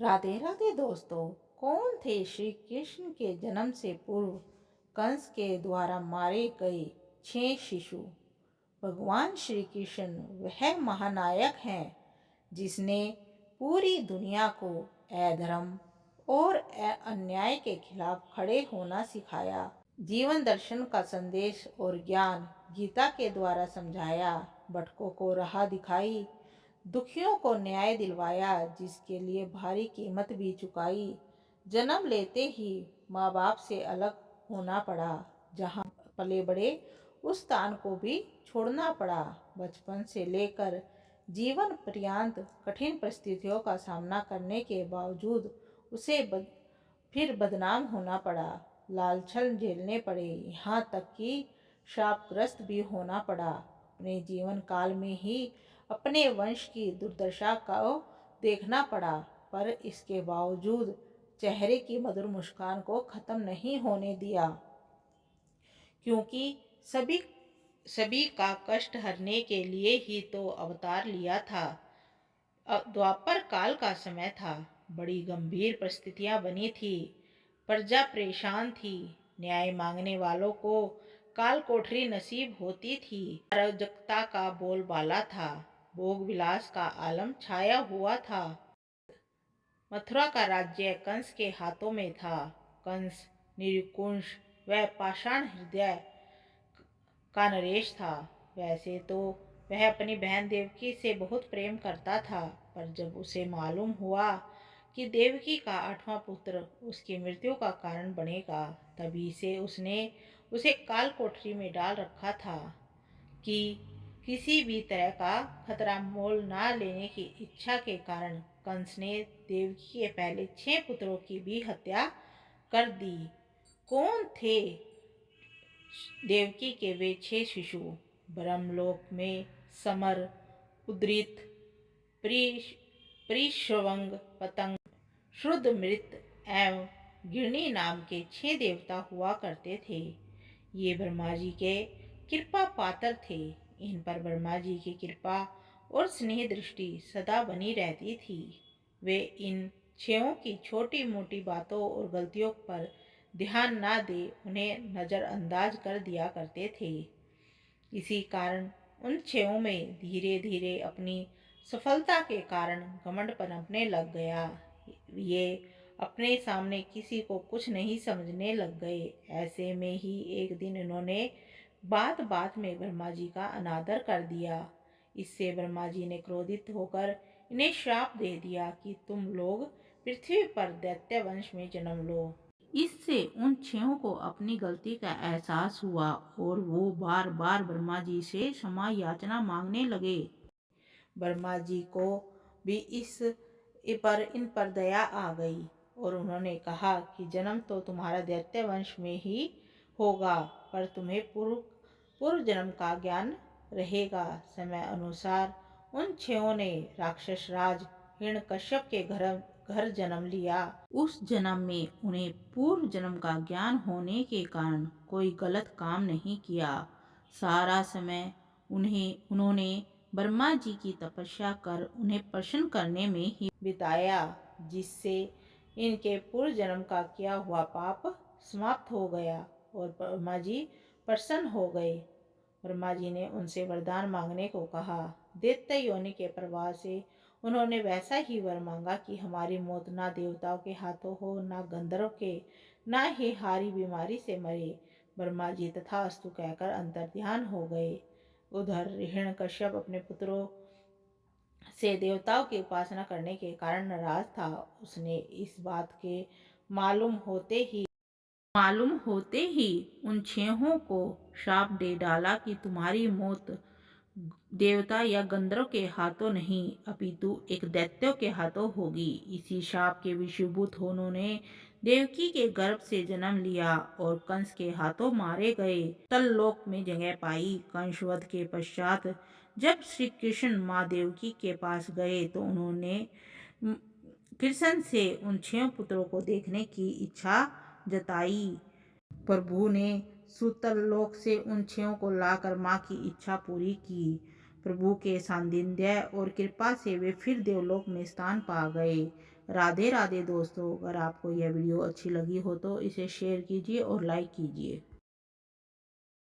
राधे राधे दोस्तों। कौन थे श्री कृष्ण के जन्म से पूर्व कंस के द्वारा मारे गए 6 शिशु? भगवान श्री कृष्ण वह महानायक हैं जिसने पूरी दुनिया को अधर्म और अन्याय के खिलाफ खड़े होना सिखाया। जीवन दर्शन का संदेश और ज्ञान गीता के द्वारा समझाया, भटकों को राह दिखाई, दुखियों को न्याय दिलवाया, जिसके लिए भारी कीमत भी चुकाई। जन्म लेते ही माँ बाप से अलग होना पड़ा, जहाँ पले बड़े उस स्थान को भी छोड़ना पड़ा। बचपन से लेकर जीवन पर्यंत कठिन परिस्थितियों का सामना करने के बावजूद उसे फिर बदनाम होना पड़ा, लालछन झेलने पड़े, यहाँ तक कि शापग्रस्त भी होना पड़ा। अपने जीवन काल में ही अपने वंश की दुर्दशा को देखना पड़ा, पर इसके बावजूद चेहरे की मधुर मुस्कान को खत्म नहीं होने दिया, क्योंकि सभी का कष्ट हरने के लिए ही तो अवतार लिया था। द्वापर काल का समय था, बड़ी गंभीर परिस्थितियां बनी थी, प्रजा परेशान थी, न्याय मांगने वालों को काल कोठरी नसीब होती थी, अराजकता का बोलबाला था, भोग विलास का आलम छाया हुआ था। मथुरा का राज्य कंस के हाथों में था। कंस निरंकुश व पाषाण हृदय का नरेश था। वैसे तो वह अपनी बहन देवकी से बहुत प्रेम करता था, पर जब उसे मालूम हुआ कि देवकी का 8वां पुत्र उसकी मृत्यु का कारण बनेगा, तभी से उसने उसे काल कोठरी में डाल रखा था कि किसी भी तरह का खतरा मोल न लेने की इच्छा के कारण कंस ने देवकी के पहले 6 पुत्रों की भी हत्या कर दी। कौन थे देवकी के वे 6 शिशु? ब्रह्मलोक में समर, उद्रित, परिश्रवंग, पतंग, शुद्ध मृत एवं गिरणी नाम के 6 देवता हुआ करते थे। ये ब्रह्मा जी के कृपा पात्र थे। इन पर ब्रह्मा जी की कृपा और स्नेह दृष्टि सदा बनी रहती थी। वे इन 6 की छोटी मोटी बातों और गलतियों पर ध्यान न दे उन्हें नज़रअंदाज कर दिया करते थे। इसी कारण उन 6 में धीरे धीरे अपनी सफलता के कारण घमंड पनपने लग गया। ये अपने सामने किसी को कुछ नहीं समझने लग गए। ऐसे में ही एक दिन इन्होंने बात बात में ब्रह्मा जी का अनादर कर दिया। इससे ब्रह्मा जी ने क्रोधित होकर इन्हें श्राप दे दिया कि तुम लोग पृथ्वी पर दैत्य वंश में जन्म लो। इससे उन 6 को अपनी गलती का एहसास हुआ और वो बार बार ब्रह्मा जी से क्षमा याचना मांगने लगे। ब्रह्मा जी को भी इन पर दया आ गई और उन्होंने कहा कि जन्म तो तुम्हारा दैत्य वंश में ही होगा, पर तुम्हें पूर्व जन्म का ज्ञान रहेगा। समय अनुसार उन 6 ने राक्षस राज हिरण्यकश्यप के घर जन्म लिया। उस जन्म में उन्हें पूर्व जन्म का ज्ञान होने के कारण कोई गलत काम नहीं किया। सारा समय उन्होंने ब्रह्मा जी की तपस्या कर उन्हें प्रसन्न करने में ही बिताया, जिससे इनके पूर्व जन्म का किया हुआ पाप समाप्त हो गया और ब्रह्मा जी प्रसन्न हो गए। ब्रह्मा जी ने उनसे वरदान मांगने को कहा। दैत्य योनि के प्रभाव से उन्होंने वैसा ही वर मांगा कि हमारी मौत ना देवताओं के हाथों हो, ना गंधर्व के, ना ही हारी बीमारी से मरे। ब्रह्मा जी तथास्तु कहकर अंतर्ध्यान हो गए। उधर हिरण्यकश्यप अपने पुत्रों से देवताओं की उपासना करने के कारण नाराज था। उसने इस बात के मालूम होते ही उन 6 को श्राप दे डाला कि तुम्हारी मौत देवता या गंधर्व के हाथों नहीं, अपितु एक दैत्यों के हाथों होगी। इसी शाप के विषयभूत उन्होंने देवकी के गर्भ से जन्म लिया और कंस के हाथों मारे गए। तल लोक में जगह पाई। कंसवध के पश्चात जब श्री कृष्ण माँ देवकी के पास गए तो उन्होंने कृष्ण से उन 6 पुत्रों को देखने की इच्छा जताई। प्रभु ने सुतल लोक से उन 6 को लाकर माँ की इच्छा पूरी की। प्रभु के सानिध्य और कृपा से वे फिर देवलोक में स्थान पा गए। राधे राधे दोस्तों। अगर आपको यह वीडियो अच्छी लगी हो तो इसे शेयर कीजिए और लाइक कीजिए।